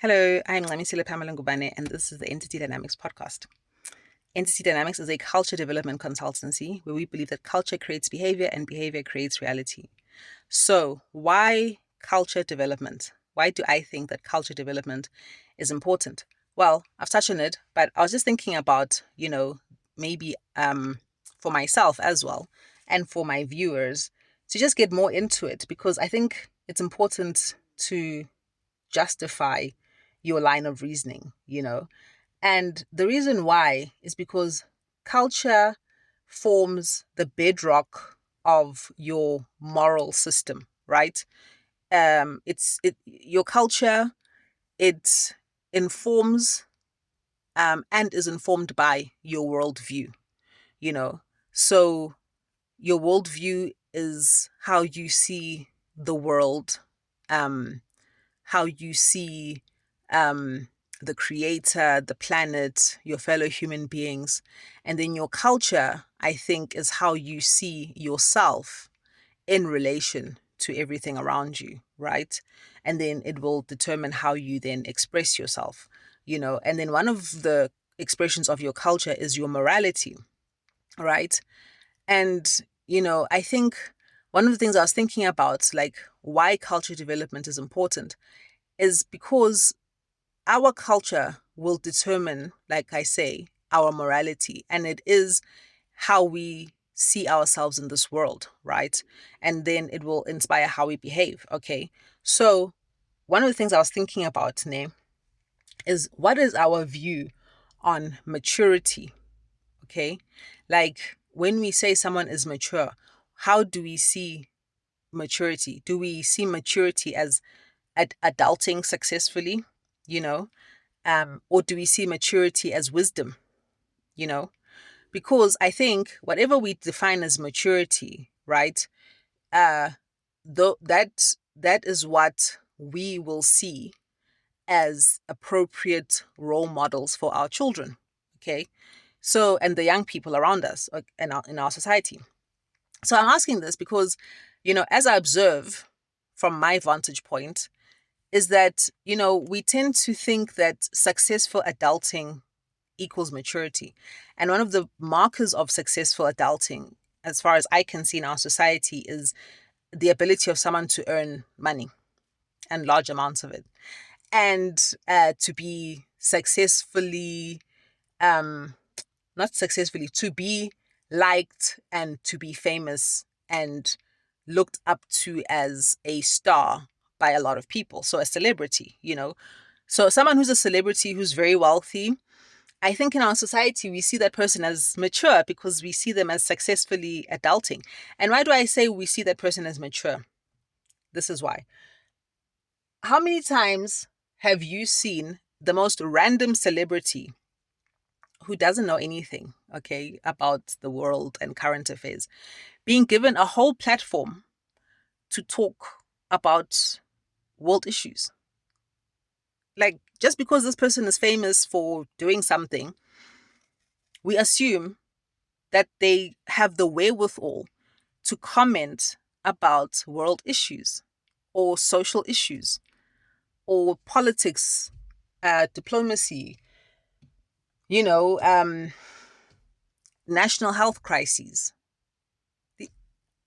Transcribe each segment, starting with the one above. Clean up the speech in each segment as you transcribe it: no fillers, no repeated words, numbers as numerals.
Hello, I'm Ngamisile Pamela Ngubane, and this is the Entity Dynamics podcast. Entity Dynamics is a culture development consultancy where we believe that culture creates behavior and behavior creates reality. So, why culture development? Why do I think that culture development is important? Well, I've touched on it, but I was just thinking about, maybe for myself as well and for my viewers to just get more into it because I think it's important to justify your line of reasoning. And the reason why is because culture forms the bedrock of your moral system, right? Your culture, it informs and is informed by your worldview, you know. So your worldview is how you see the world, um, how you see um, the creator, the planet, your fellow human beings. And then your culture, I think, is how you see yourself in relation to everything around you, right? And then it will determine how you then express yourself. And then one of the expressions of your culture is your morality, right? And I think one of the things I was thinking about, like why culture development is important, is because our culture will determine, like I say, our morality. And it is how we see ourselves in this world, right? And then it will inspire how we behave. Okay. So, one of the things I was thinking about, Ne, is what is our view on maturity? Okay. Like when we say someone is mature, how do we see maturity? Do we see maturity as adulting successfully? You know, or do we see maturity as wisdom? You know, because I think whatever we define as maturity, right? Uh, though that is what we will see as appropriate role models for our children. Okay, so and the young people around us in our society. So I'm asking this because, as I observe from my vantage point, is that we tend to think that successful adulting equals maturity. And one of the markers of successful adulting, as far as I can see in our society, is the ability of someone to earn money and large amounts of it, and to be successfully, um, not successfully, to be liked and to be famous and looked up to as a star by a lot of people. So a celebrity. So someone who's a celebrity who's very wealthy, I think in our society, we see that person as mature because we see them as successfully adulting. And why do I say we see that person as mature? This is why. How many times have you seen the most random celebrity who doesn't know anything, okay, about the world and current affairs being given a whole platform to talk about world issues? Like, just because this person is famous for doing something, we assume that they have the wherewithal to comment about world issues or social issues or politics, diplomacy, you know, um, national health crises.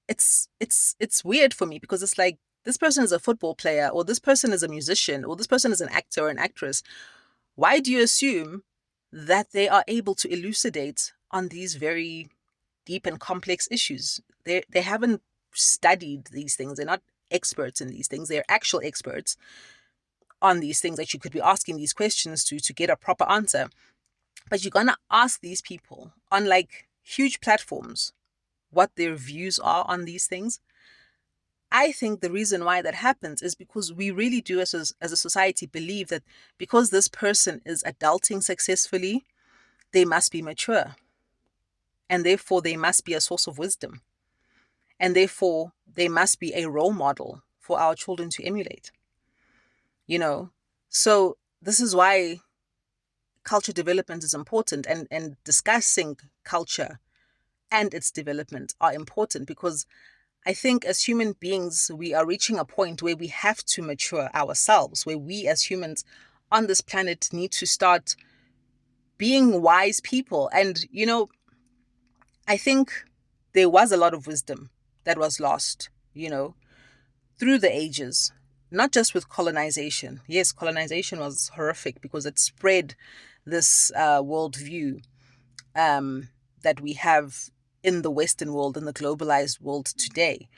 It's weird for me because it's like this person is a football player or this person is a musician or this person is an actor or an actress. Why do you assume that they are able to elucidate on these very deep and complex issues? They haven't studied these things. They're not experts in these things. They're actual experts on these things that you could be asking these questions to get a proper answer. But you're gonna ask these people on like huge platforms what their views are on these things. I think the reason why that happens is because we really do, as a society, believe that because this person is adulting successfully, they must be mature. And therefore, they must be a source of wisdom. And therefore, they must be a role model for our children to emulate. You know, so this is why culture development is important, and discussing culture and its development are important because I think as human beings, we are reaching a point where we have to mature ourselves, where we as humans on this planet need to start being wise people. And, I think there was a lot of wisdom that was lost, through the ages, not just with colonization. Yes, colonization was horrific because it spread this worldview that we have in the Western world, in the globalized world today,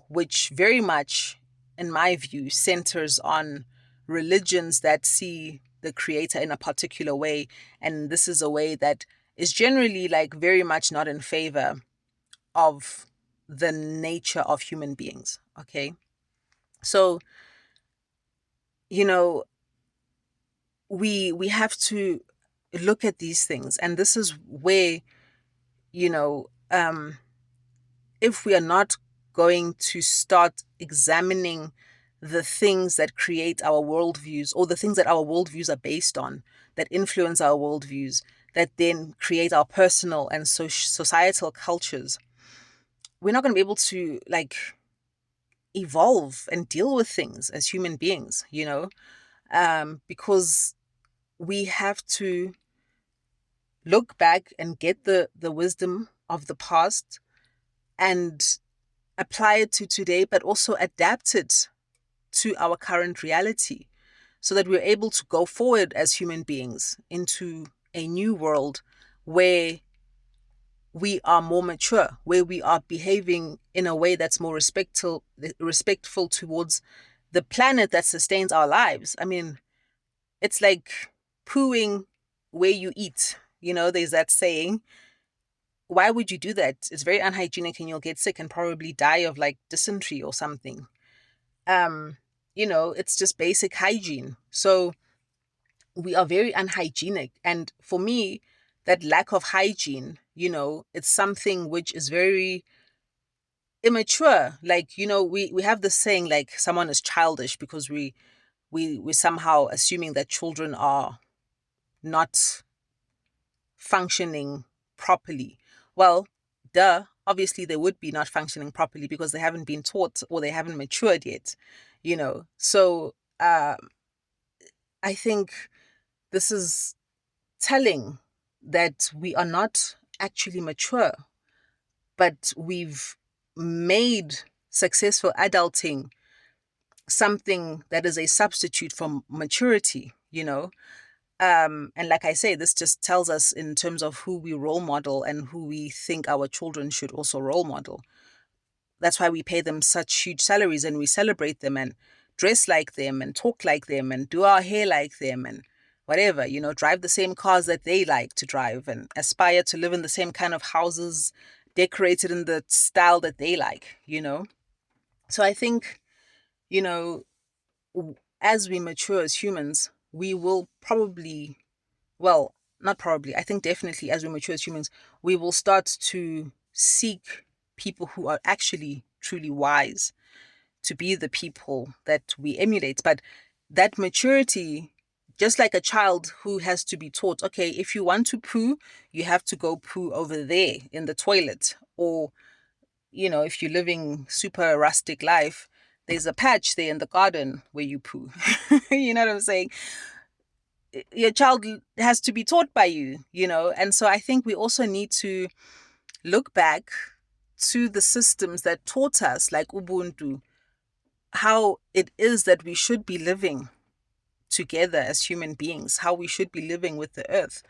which very much, in my view, centers on religions that see the creator in a particular way. And this is a way that is generally like very much not in favor of the nature of human beings. Okay. So, you know, we have to look at these things. And this is where, you know, if we are not going to start examining the things that create our worldviews, or the things that our worldviews are based on, that influence our worldviews, that then create our personal and societal cultures, we're not going to be able to like evolve and deal with things as human beings, because we have to look back and get the wisdom of the past and apply it to today, but also adapt it to our current reality so that we're able to go forward as human beings into a new world where we are more mature, where we are behaving in a way that's more respectful towards the planet that sustains our lives. I mean, it's like pooing where you eat. There's that saying. Why would you do that? It's very unhygienic and you'll get sick and probably die of like dysentery or something. It's just basic hygiene. So we are very unhygienic. And for me, that lack of hygiene, it's something which is very immature. Like, we have this saying like someone is childish because we somehow assuming that children are not functioning properly. Well, obviously they would be not functioning properly because they haven't been taught or they haven't matured yet, So I think this is telling that we are not actually mature, but we've made successful adulting something that is a substitute for maturity, And like I say, this just tells us in terms of who we role model and who we think our children should also role model. That's why we pay them such huge salaries and we celebrate them and dress like them and talk like them and do our hair like them and whatever, drive the same cars that they like to drive and aspire to live in the same kind of houses decorated in the style that they like, So I think, as we mature as humans, we will probably, well, not probably, I think definitely as we mature as humans, we will start to seek people who are actually truly wise to be the people that we emulate. But that maturity, just like a child who has to be taught, okay, if you want to poo, you have to go poo over there in the toilet. Or, if you're living super rustic life, there's a patch there in the garden where you poo. You know what I'm saying? Your child has to be taught by you, And so I think we also need to look back to the systems that taught us, like Ubuntu, how it is that we should be living together as human beings, how we should be living with the earth,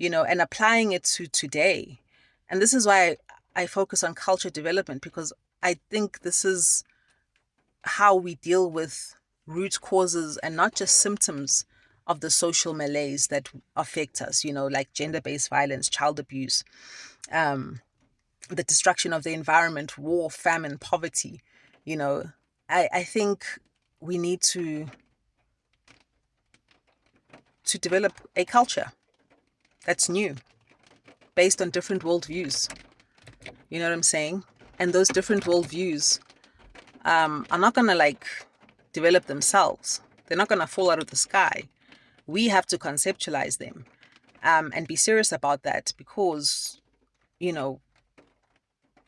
and applying it to today. And this is why I focus on culture development, because I think this is how we deal with root causes and not just symptoms of the social malaise that affect us, like gender-based violence, child abuse, the destruction of the environment, war, famine, poverty. I think we need to develop a culture that's new, based on different worldviews. You know what I'm saying? And those different worldviews are not going to develop themselves. They're not going to fall out of the sky. We have to conceptualize them and be serious about that, because,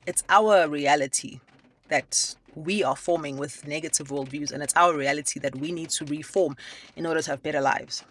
it's our reality that we are forming with negative worldviews, and it's our reality that we need to reform in order to have better lives.